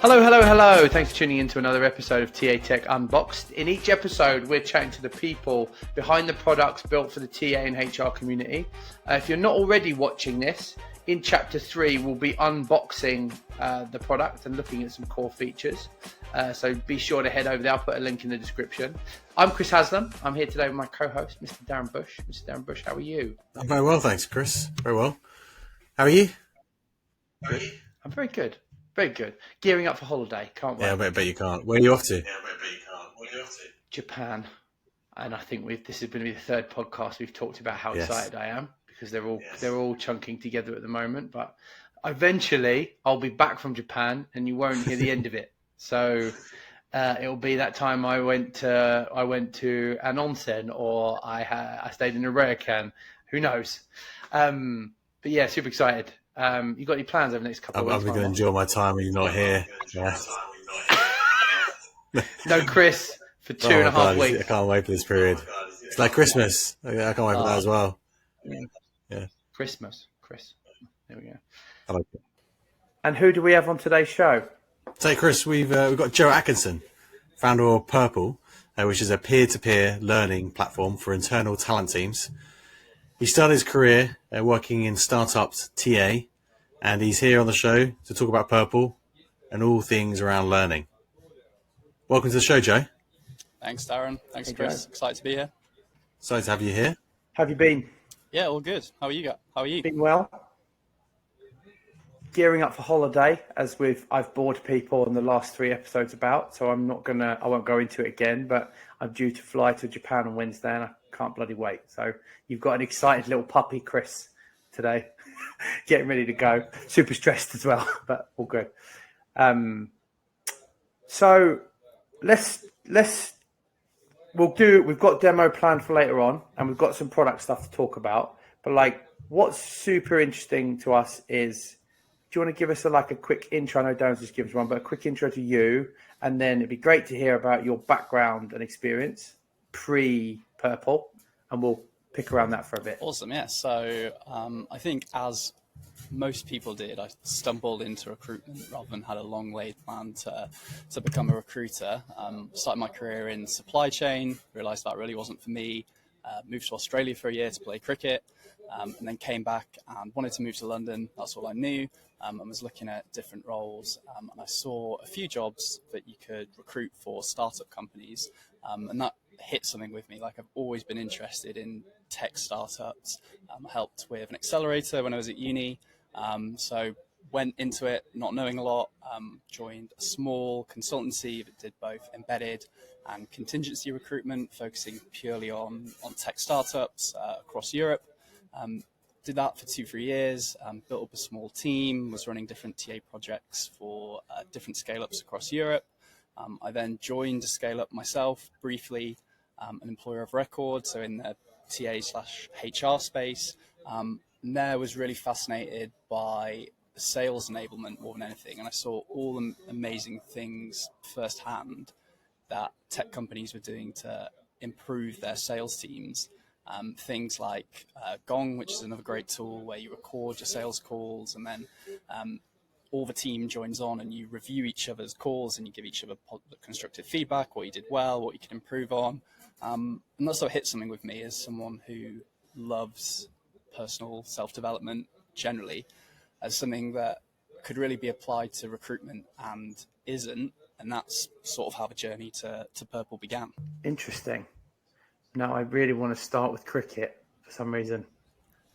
Hello, hello, hello. Thanks for tuning in to another episode of TA Tech Unboxed. In each episode, we're chatting to the people behind the products built for the TA and HR community. If you're not already watching this, in Chapter 3, we'll be unboxing the product and looking at some core features. So be sure to head over there. I'll put a link in the description. I'm Chris Haslam. I'm here today with my co-host, Mr. Darren Bush. Mr. Darren Bush, how are you? I'm very well, thanks, Chris. Very well. How are you? Good. I'm very good. Very good. Gearing up for holiday. Can't wait. Yeah, I bet you can't. Where are you off to? Japan. And I think this is going to be the third podcast we've talked about how excited I am because they're all chunking together at the moment. But eventually I'll be back from Japan and you won't hear the end of it. So it'll be that time I went to an onsen or I stayed in a ryokan. Who knows? But yeah, super excited. You got any plans over the next couple of weeks? I'm going to enjoy my time when you're not here. Yeah. No Chris for 2.5 weeks. I can't wait for this period. It's like Christmas. I can't wait for that as well. Yeah. Christmas. Chris. There we go. I like it. And who do we have on today's show? So, Chris, we've got Joe Atkinson, founder of Purpl, which is a peer-to-peer learning platform for internal talent teams. He started his career working in startups TA, and he's here on the show to talk about Purpl and all things around learning. Welcome to the show, Joe. Thanks, Darren. Thanks, Hey, Chris. Joe. Excited to be here. Excited to have you here. How have you been? Yeah, all good. How are you? Been well. Gearing up for holiday, as I've bored people in the last 3 episodes about, so I won't go into it again, but I'm due to fly to Japan on Wednesday and I can't bloody wait. So you've got an excited little puppy, Chris, today, getting ready to go. Super stressed as well, but all good. So we've got demo planned for later on and we've got some product stuff to talk about, but what's super interesting to us is, do you want to give us a quick intro? I know Darren's just given us one, but a quick intro to you, and then it'd be great to hear about your background and experience pre-Purpl, and we'll pick around that for a bit. Awesome, yeah. So I think as most people did, I stumbled into recruitment rather than had a long laid plan to become a recruiter. Started my career in supply chain, realised that really wasn't for me, moved to Australia for a year to play cricket, and then came back and wanted to move to London. That's all I knew. And was looking at different roles, and I saw a few jobs that you could recruit for startup companies, and that hit something with me. I've always been interested in tech startups. I helped with an accelerator when I was at uni, so went into it not knowing a lot, joined a small consultancy that did both embedded and contingency recruitment, focusing purely on tech startups across Europe. Did that for 2-3 years, built up a small team, was running different TA projects for different scale-ups across Europe. I then joined a scale-up myself briefly, an employer of record, so in the TA/HR space. And there was really fascinated by sales enablement more than anything, and I saw all the amazing things firsthand that tech companies were doing to improve their sales teams. Things like Gong, which is another great tool where you record your sales calls and then all the team joins on and you review each other's calls and you give each other constructive feedback, what you did well, what you could improve on. And that sort of hit something with me as someone who loves personal self-development generally as something that could really be applied to recruitment and isn't. And that's sort of how the journey to Purpl began. Interesting. Now I really want to start with cricket for some reason.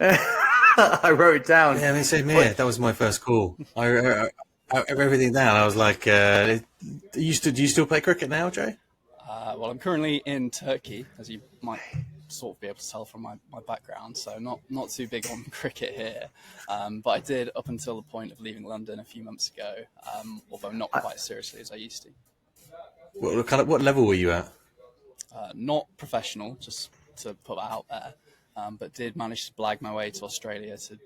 I wrote it down. Yeah, same here. That was my first call. I wrote everything down. I was like, do you still play cricket now, Joe? Well, I'm currently in Turkey, as you might sort of be able to tell from my background, so not too big on cricket here. But I did up until the point of leaving London a few months ago, although not quite as seriously as I used to. What level were you at? Not professional, just to put that out there, but did manage to blag my way to Australia to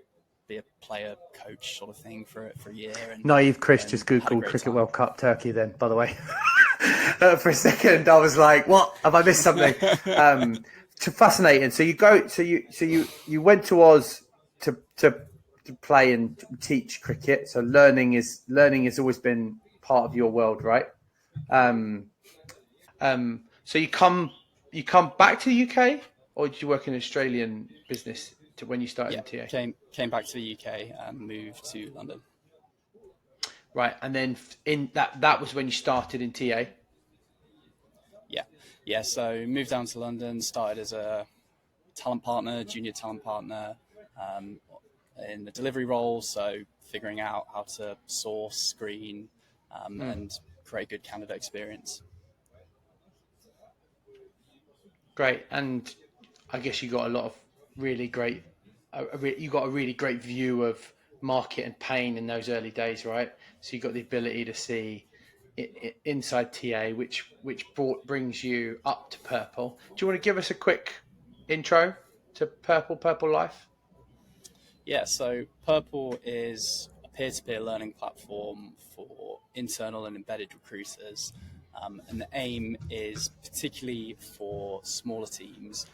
be a player coach sort of thing for a year. And, Naive Chris just Googled Cricket World Cup Turkey then, by the way. For a second, I was like, what? Have I missed something? Fascinating. So you went to Oz to play and teach cricket. So learning has always been part of your world, right? So you come back to the UK, or did you work in an Australian business when you started in TA? Came back to the UK and moved to London. Right, and then in that was when you started in TA. Yeah. So moved down to London, started as a talent partner, junior talent partner, in the delivery role. So figuring out how to source, screen, and create good candidate experience. Great, and I guess you got a lot of really great. You got a really great view of market and pain in those early days, right? So you got the ability to see inside TA, which brings you up to Purpl. Do you want to give us a quick intro to Purpl Life? Yeah, so Purpl is a peer-to-peer learning platform for internal and embedded recruiters. And the aim is, particularly for smaller teams,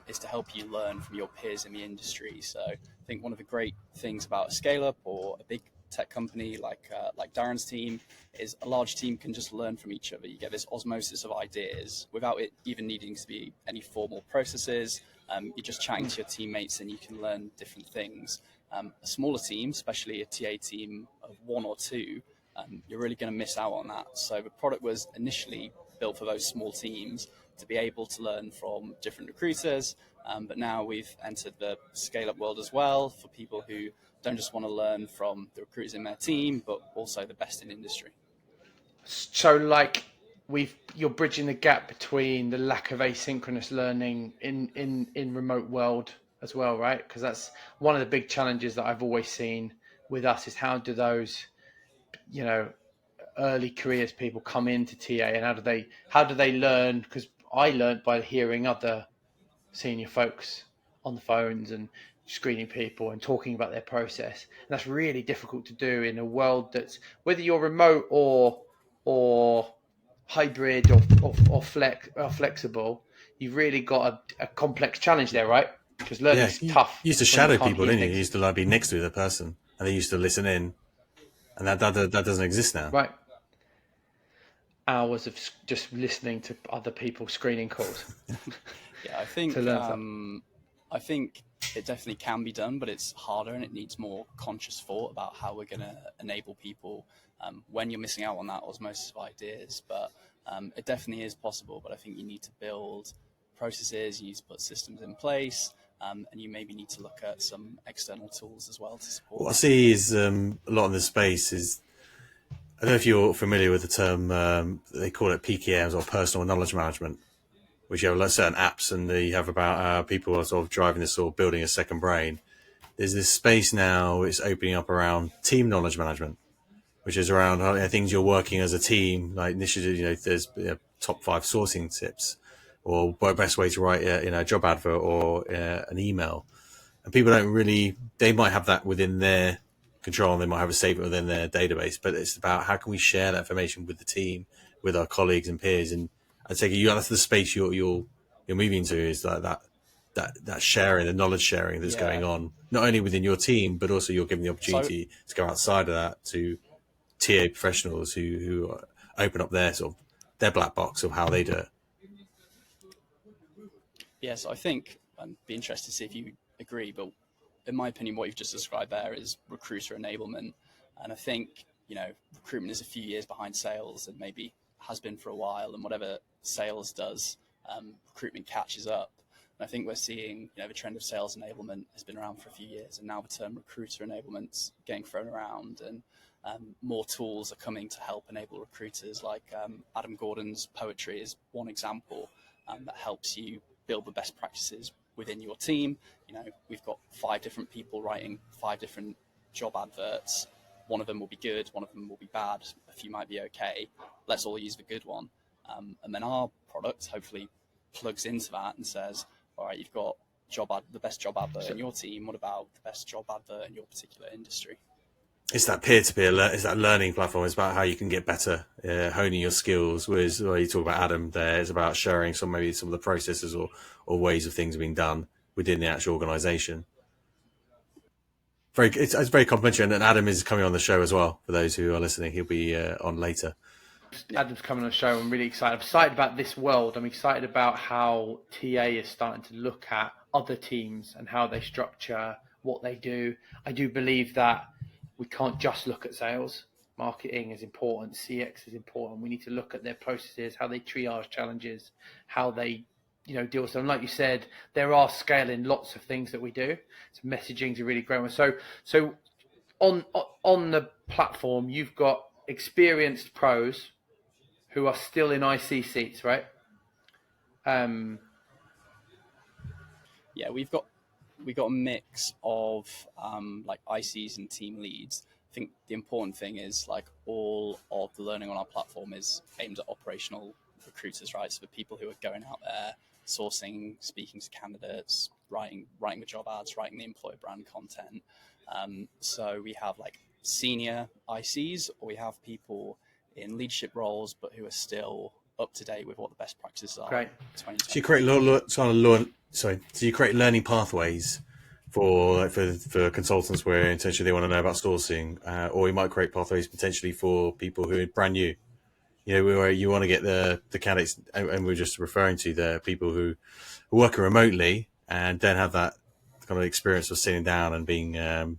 is to help you learn from your peers in the industry. So I think one of the great things about a scale-up or a big tech company like Darren's team is a large team can just learn from each other. You get this osmosis of ideas without it even needing to be any formal processes. You're just chatting to your teammates and you can learn different things. A smaller team, especially a TA team of one or two, you're really going to miss out on that. So the product was initially built for those small teams to be able to learn from different recruiters, but now we've entered the scale-up world as well for people who don't just want to learn from the recruiters in their team, but also the best in industry. So you're bridging the gap between the lack of asynchronous learning in remote world as well, right? Because that's one of the big challenges that I've always seen with us is how do those, early careers people come into TA and how do they learn? Because I learned by hearing other senior folks on the phones and screening people and talking about their process. And that's really difficult to do in a world that's, whether you're remote or hybrid or flexible, you've really got a complex challenge there, right? Because learning's tough. You used to shadow people, didn't you? You used to be next to the person and they used to listen in, and that doesn't exist now. Right. Hours of just listening to other people screening calls. Yeah, I think it definitely can be done, but it's harder and it needs more conscious thought about how we're going to enable people when you're missing out on that osmosis of ideas. But it definitely is possible, but I think you need to build processes, you need to put systems in place, and you maybe need to look at some external tools as well to support. What I see is a lot in this space is, I don't know if you're familiar with the term, they call it PKMs or personal knowledge management, which you have like certain apps and you have about people are sort of driving this sort of building a second brain. There's this space now, it's opening up around team knowledge management, which is around things you're working as a team, like initiative, there's top 5 sourcing tips or best way to write a job advert or an email. And people don't really, they might have that within their control and they might have a statement within their database, but it's about how can we share that information with the team, with our colleagues and peers. And I take it that's the space you're moving to, is like that sharing, the knowledge sharing that's going on, not only within your team, but also you're given the opportunity to go outside of that to TA professionals who open up their sort of their black box of how they do it. Yes, I think I'd be interested to see if you agree, but in my opinion, what you've just described there is recruiter enablement. And I think, recruitment is a few years behind sales and maybe has been for a while, and whatever sales does, recruitment catches up. And I think we're seeing, the trend of sales enablement has been around for a few years, and now the term recruiter enablement's getting thrown around, and more tools are coming to help enable recruiters, like Adam Gordon's Poetry is one example that helps you build the best practices within your team. We've got 5 different people writing 5 different job adverts. One of them will be good, one of them will be bad, a few might be okay. Let's all use the good one. And then our product hopefully plugs into that and says, all right, you've got the best job advert in your team. What about the best job advert in your particular industry? It's that peer-to-peer, it's that learning platform. It's about how you can get better, honing your skills. Whereas you talk about Adam there, it's about sharing some of the processes or ways of things being done within the actual organisation. it's very complimentary. And Adam is coming on the show as well. For those who are listening, he'll be on later. Adam's coming on the show. I'm really excited. I'm excited about this world. I'm excited about how TA is starting to look at other teams and how they structure what they do. I do believe that we can't just look at sales. Marketing is important. CX is important. We need to look at their processes, how they triage challenges, how they deal with them. Like you said, there are scaling lots of things that we do. So messaging is a really great one. So on the platform, you've got experienced pros who are still in IC seats, right? Yeah, we've got a mix of like ICs and team leads. I think the important thing is like all of the learning on our platform is aimed at operational recruiters, right? So the people who are going out there, sourcing, speaking to candidates, writing the job ads, writing the employer brand content. So we have like senior ICs, or we have people in leadership roles, but who are still up to date with what the best practices are. Great. So you create you create learning pathways for consultants where essentially they want to know about sourcing, or you might create pathways potentially for people who are brand new. Where you want to get the candidates, and we're just referring to the people who are working remotely and don't have that kind of experience of sitting down and being and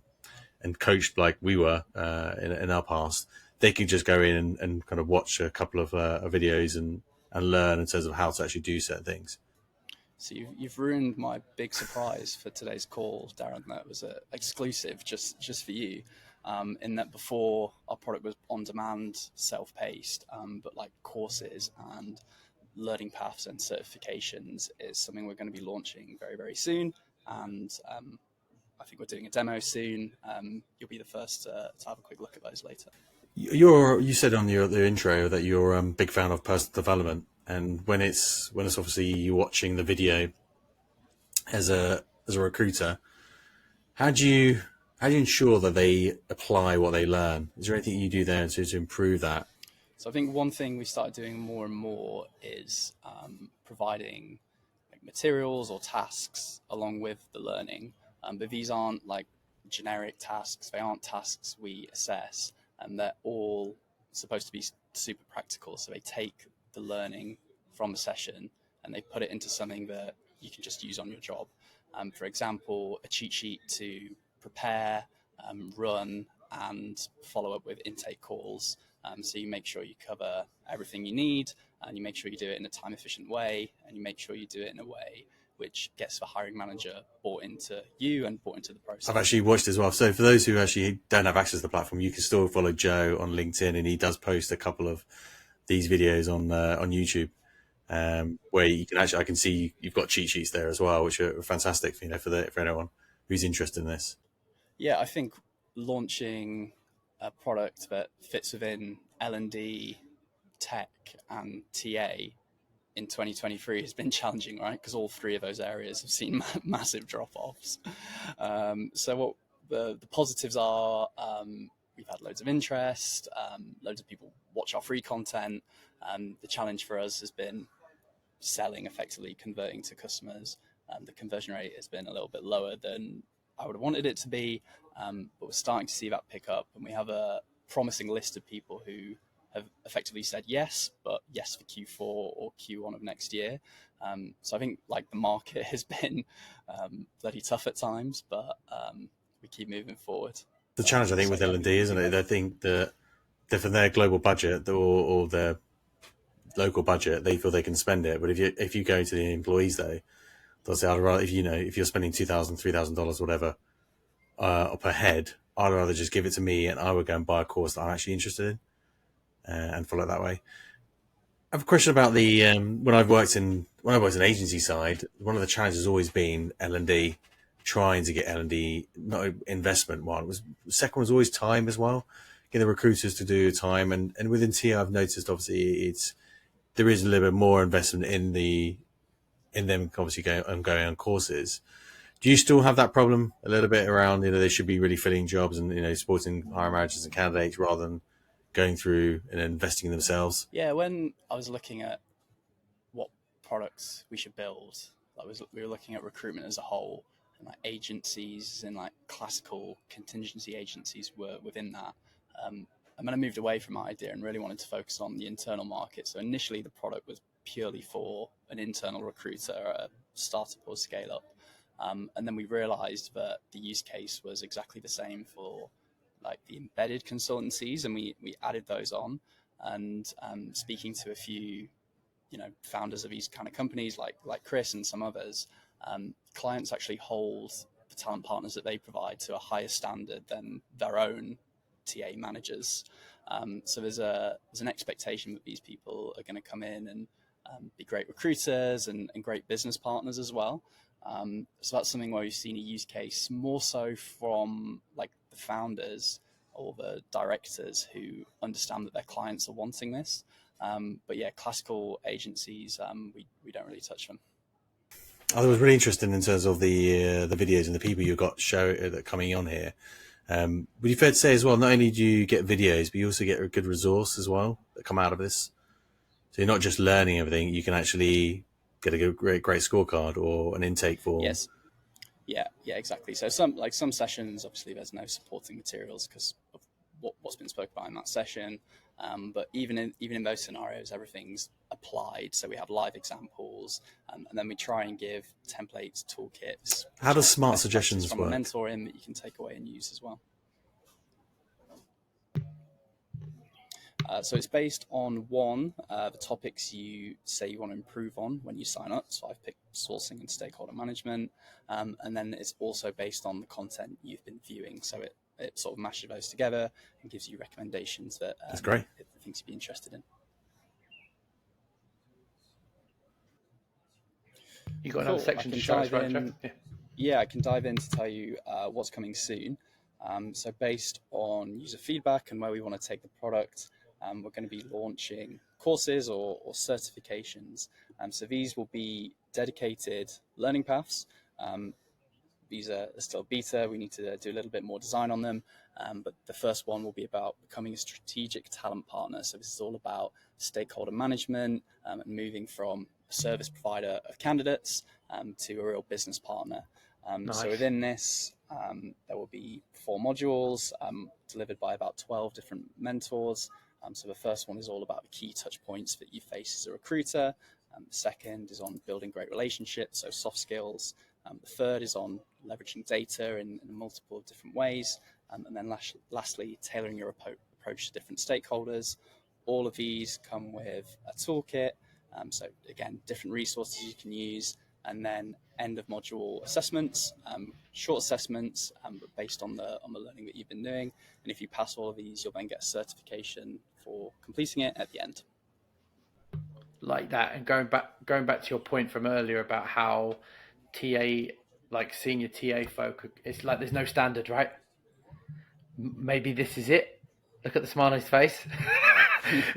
coached like we were in our past. They can just go in and kind of watch a couple of videos and learn in terms of how to actually do certain things. So you've ruined my big surprise for today's call, Darren. That was an exclusive just for you. In that before our product was on demand, self-paced, but like courses and learning paths and certifications is something we're going to be launching very, very soon. And I think we're doing a demo soon. You'll be the first to have a quick look at those later. You said on the intro that you're a big fan of personal development, and when it's obviously you watching the video as a recruiter, how do you ensure that they apply what they learn? Is there anything you do there to improve that? So I think one thing we started doing more and more is providing like materials or tasks along with the learning, but these aren't like generic tasks. They aren't tasks we assess. And they're all supposed to be super practical. So they take the learning from a session and they put it into something that you can just use on your job. For example, a cheat sheet to prepare, run, and follow up with intake calls. So you make sure you cover everything you need, and you make sure you do it in a time-efficient way, and you make sure you do it in a way which gets the hiring manager bought into you and bought into the process. I've actually watched as well. So for those who actually don't have access to the platform, you can still follow Joe on LinkedIn, and he does post a couple of these videos on YouTube, where you can I can see you've got cheat sheets there as well, which are fantastic, for anyone who's interested in this. Yeah, I think launching a product that fits within L&D, tech, and TA in 2023 has been challenging, right? Because all three of those areas have seen massive drop-offs. So what the positives are, we've had loads of interest, loads of people watch our free content. The challenge for us has been selling, effectively converting to customers. The conversion rate has been a little bit lower than I would have wanted it to be, but we're starting to see that pick up, and we have a promising list of people who have effectively said yes, but yes for Q4 or Q1 of next year. So I think like the market has been bloody tough at times, but we keep moving forward. The challenge, I think, with L&D, isn't it? I think that for their global budget or their local budget, they feel they can spend it. But if you go to the employees, though, they'll say, I'd rather, if you're spending $2,000, $3,000, whatever, per head, I'd rather just give it to me, and I would go and buy a course that I'm actually interested in. And follow it that way. I have a question about the when I've worked in agency side. One of the challenges has always been L&D, trying to get L&D, not investment. The second was always time as well. Get the recruiters to do time, and within TA, I've noticed obviously there is a little bit more investment in them obviously going on courses. Do you still have that problem a little bit around? They should be really filling jobs and supporting hiring managers and candidates rather than going through and investing in themselves? Yeah, when I was looking at what products we should build, we were looking at recruitment as a whole, and like agencies and like classical contingency agencies were within that. And then I moved away from my idea and really wanted to focus on the internal market. So initially the product was purely for an internal recruiter, a startup or scale up. And then we realized that the use case was exactly the same for like the embedded consultancies, and we added those on. And speaking to a few, founders of these kind of companies like Chris and some others, clients actually hold the talent partners that they provide to a higher standard than their own TA managers. So there's an expectation that these people are going to come in and be great recruiters and great business partners as well. So that's something where we've seen a use case more so from like the founders or the directors who understand that their clients are wanting this. But yeah, classical agencies, we don't really touch them. I thought it was really interesting in terms of the videos and the people you got that coming on here. Would you fair to say as well, not only do you get videos, but you also get a good resource as well that come out of this? So you're not just learning everything, you can actually get a great scorecard or an intake form. Yes. Yeah, exactly. So some sessions, obviously there's no supporting materials because of what's been spoken about in that session. But even in those scenarios, everything's applied. So we have live examples, and then we try and give templates, toolkits. How does smart suggestions from work? A mentor in that you can take away and use as well. So it's based on the topics you say you want to improve on when you sign up. So I've picked sourcing and stakeholder management. And then it's also based on the content you've been viewing. So it sort of mashes those together and gives you recommendations that That's great. Things you'd be interested in. You got another section to show us, right, Joe? Yeah, I can dive in to tell you what's coming soon. So based on user feedback and where we want to take the product, we're going to be launching courses or certifications. So these will be dedicated learning paths. These are still beta. We need to do a little bit more design on them. But the first one will be about becoming a strategic talent partner. So this is all about stakeholder management and moving from a service provider of candidates to a real business partner. Nice. So within this, there will be 4 modules delivered by about 12 different mentors. So the first one is all about the key touch points that you face as a recruiter. The second is on building great relationships, so soft skills. The third is on leveraging data in multiple different ways. And then lastly, tailoring your approach to different stakeholders. All of these come with a toolkit. So again, different resources you can use. And then end of module assessments, short assessments, but based on the learning that you've been doing. And if you pass all of these, you'll then get a certification for completing it at the end. Like that. And going back to your point from earlier about how TA, like senior TA folk, it's like there's no standard, right? Maybe this is it. Look at the smile on his face.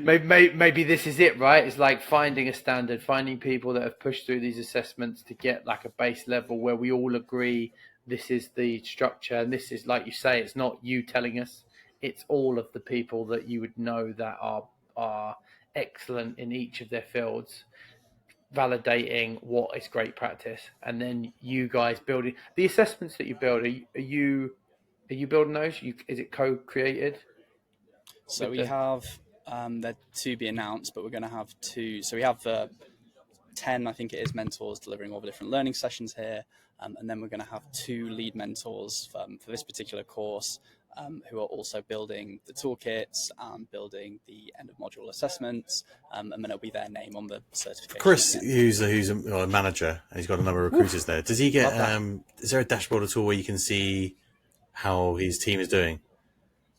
maybe this is it, right? It's like finding a standard, finding people that have pushed through these assessments to get like a base level where we all agree this is the structure. And this is, like you say, it's not you telling us, it's all of the people that you would know that are excellent in each of their fields, validating what is great practice. And then you guys building the assessments that you build. Are you building those? Is it co-created? So we have they're to be announced, but we're going to have 2. So we have 10, I think it is, mentors delivering all the different learning sessions here. And then we're going to have 2 lead mentors for this particular course who are also building the toolkits and building the end of module assessments. And then it'll be their name on the certification. Chris, who's a manager, and he's got a number of recruiters there. Does he get, is there a dashboard at all where you can see how his team is doing?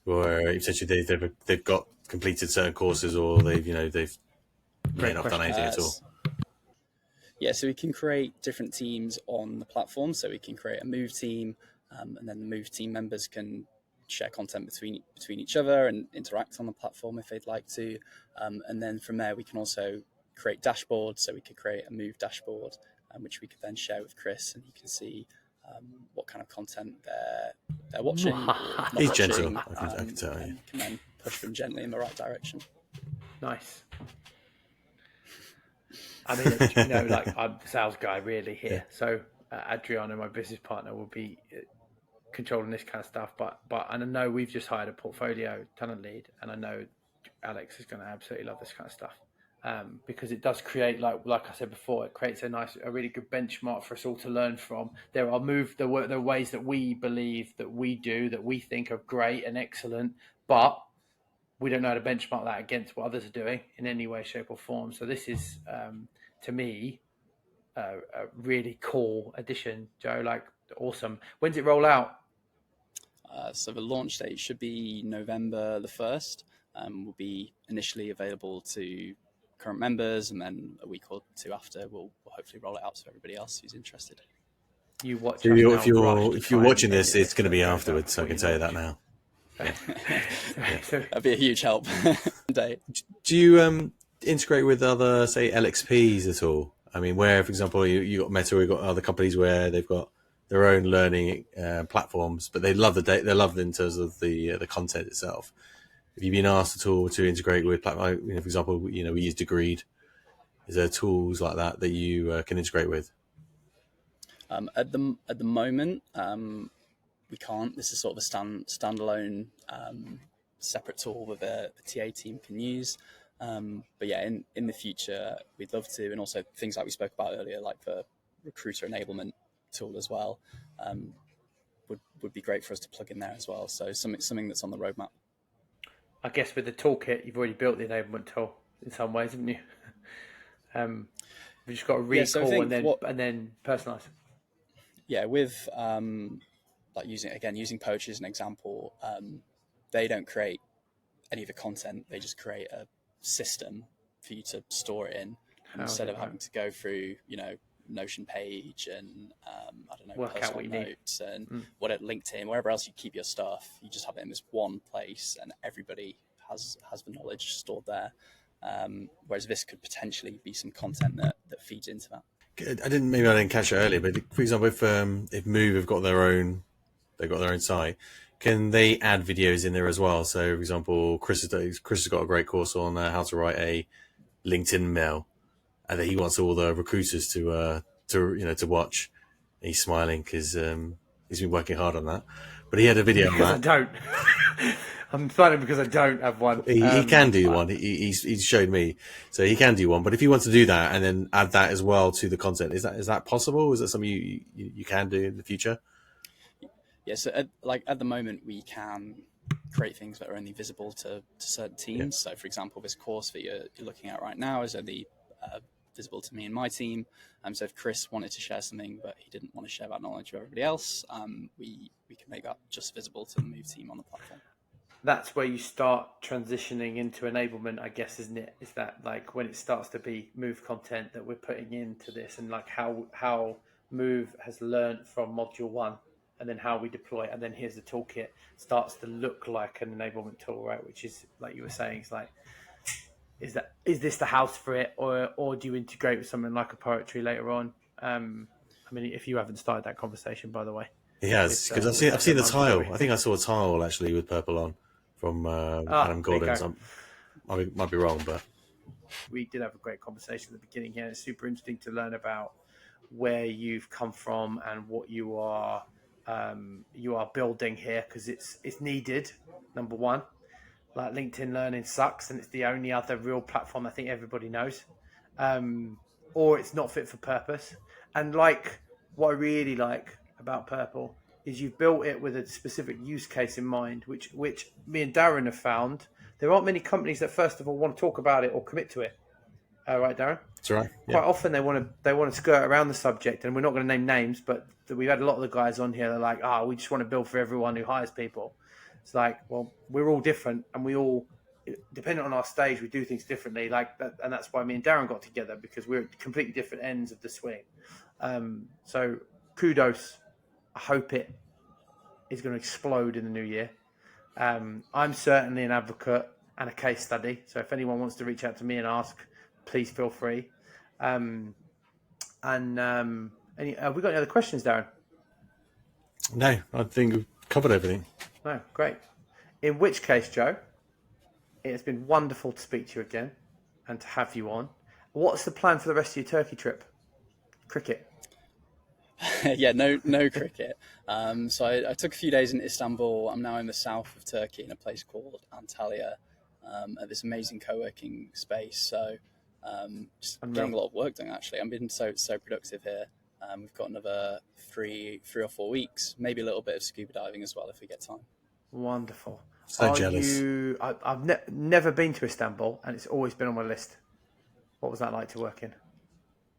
Or essentially they've got completed certain courses, or they've not done anything at all? Yeah, so we can create different teams on the platform. So we can create a move team, and then the move team members can share content between each other and interact on the platform if they'd like to. And then from there, we can also create dashboards. So we could create a move dashboard, which we could then share with Chris, and he can see what kind of content they're watching. He's watching, gentle, I can tell you. Can then push them gently in the right direction. Nice. I mean, like I'm a sales guy really here. Yeah. So Adriana, my business partner, will be controlling this kind of stuff. But and I know we've just hired a portfolio talent lead, and I know Alex is going to absolutely love this kind of stuff. Because it does create, like I said before, it creates a really good benchmark for us all to learn from. There are ways that we believe that we do, that we think are great and excellent, but we don't know how to benchmark that against what others are doing in any way, shape or form. So this is, to me, a really cool addition, Joe, like awesome. When's it roll out? So the launch date should be November the 1st. Will be initially available to current members, and then a week or two after we'll hopefully roll it out to everybody else who's interested. You watch So us if you're watching this, it's going to be afterwards, so I can tell you that now. That'd be a huge help. Do you integrate with other, say, LXPs at all? I mean, where, for example, you got Meta, we've got other companies where they've got their own learning platforms, but they love the data, they love it in terms of the content itself. Have you been asked at all to integrate with platforms? For example, we use Degreed. Is there tools like that you can integrate with? At the moment, we can't. This is sort of a standalone, separate tool that the TA team can use. But yeah, in the future, we'd love to, and also things like we spoke about earlier, like the recruiter enablement tool as well, would be great for us to plug in there as well. So something that's on the roadmap. I guess with the toolkit, you've already built the enablement tool in some ways, haven't you? We've just got to recall and then personalize. Yeah, with like using Poetry as an example, they don't create any of the content; they just create a system for you to store it in, instead of having to go through Notion page and I don't know, work out what you notes and what at LinkedIn, wherever else you keep your stuff. You just have it in this one place, and everybody has the knowledge stored there. Whereas this could potentially be some content that feeds into that. I didn't catch it earlier, but for example, if Move have got their own site, can they add videos in there as well? So, for example, Chris has got a great course on how to write a LinkedIn mail, and that he wants all the recruiters to watch. And he's smiling because he's been working hard on that. But he had a video because on that. I don't. I'm smiling because I don't have one. He can do one. He's showed me, so he can do one. But if you want to do that and then add that as well to the content, is that possible? Is that something you can do in the future? Yeah. So at the moment, we can create things that are only visible to certain teams. Yeah. So, for example, this course that you're looking at right now is only visible to me and my team. So if Chris wanted to share something, but he didn't want to share that knowledge with everybody else, we can make that just visible to the Move team on the platform. That's where you start transitioning into enablement, I guess, isn't it? Is that like when it starts to be Move content that we're putting into this, and like how Move has learned from module 1, and then how we deploy it, and then here's the toolkit, starts to look like an enablement tool, right? Which is, like you were saying, it's like, is this the house for it, or do you integrate with something like a Poetry later on? I mean, if you haven't started that conversation, by the way. He has, because I've seen the tile. I think I saw a tile actually with Purpl on from Adam Gordon's. I might be wrong, but we did have a great conversation at the beginning here. It's super interesting to learn about where you've come from and what you are building here, because it's needed. Number one, like LinkedIn Learning sucks, and it's the only other real platform I think everybody knows, or it's not fit for purpose. And like what I really like about Purpl is you've built it with a specific use case in mind, which me and Darren have found. There aren't many companies that first of all want to talk about it or commit to it. Right, Darren? That's right. Yeah. Quite often they want to skirt around the subject, and we're not going to name names, but we've had a lot of the guys on here that are like, we just want to build for everyone who hires people. It's like, well, we're all different, and we all, depending on our stage, we do things differently. Like that, and that's why me and Darren got together, because we're at completely different ends of the swing. So kudos. I hope it is going to explode in the new year. I'm certainly an advocate and a case study. So if anyone wants to reach out to me and ask, please feel free. Have we got any other questions, Darren? No, I think we've covered everything. No, great. In which case, Joe, it has been wonderful to speak to you again and to have you on. What's the plan for the rest of your Turkey trip? Cricket. Yeah, no cricket. So I took a few days in Istanbul. I'm now in the south of Turkey in a place called Antalya, at this amazing co-working space. So just getting a lot of work done, actually. I've been so productive here. We've got another three or 4 weeks, maybe a little bit of scuba diving as well if we get time. Wonderful. So jealous. I've never been to Istanbul, and it's always been on my list. What was that like to work in?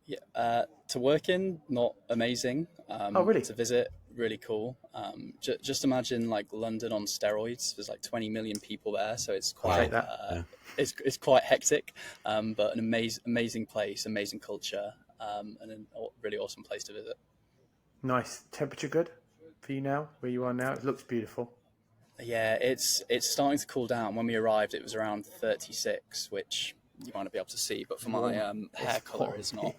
Yeah, to work in, not amazing. Oh, really? To visit, really cool. Just imagine like London on steroids. There's like 20 million people there, so it's quite it's quite hectic. But an amazing place, amazing culture, and a really awesome place to visit. Nice. Temperature good for you now, where you are now? It looks beautiful. Yeah, it's starting to cool down. When we arrived, it was around 36, which you might not be able to see, but for my hair color is not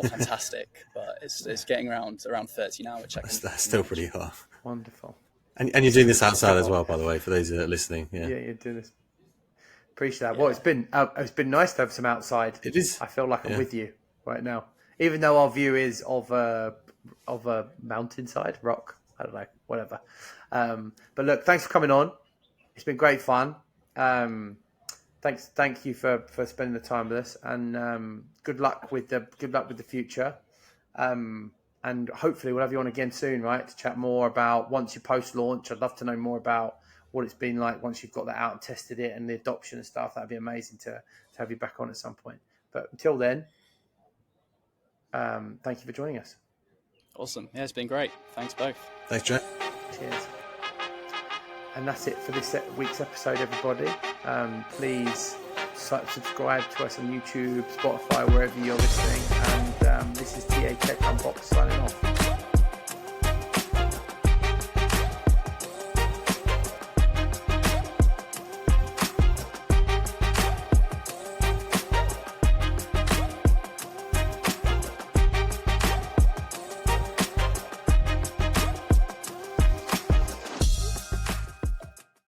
fantastic. But it's getting around 30 now, which that's still pretty hot. Wonderful. And you're doing this outside as well, by the way, for those that are listening. Yeah, you're doing this. Appreciate that. Yeah. Well, it's been nice to have some outside. It is. I feel like I'm with you right now, even though our view is of a mountainside, rock. I don't know, whatever. But look, thanks for coming on. It's been great fun. Thank you for spending the time with us, and good luck with the future. And hopefully we'll have you on again soon, right? To chat more about once you post launch. I'd love to know more about what it's been like once you've got that out and tested it and the adoption and stuff. That'd be amazing to have you back on at some point. But until then, thank you for joining us. Awesome. Yeah, it's been great. Thanks both. Thanks, Joe. Cheers. And that's it for this week's episode, everybody. Please subscribe to us on YouTube, Spotify, wherever you're listening. And this is TA Tech Unboxed signing off.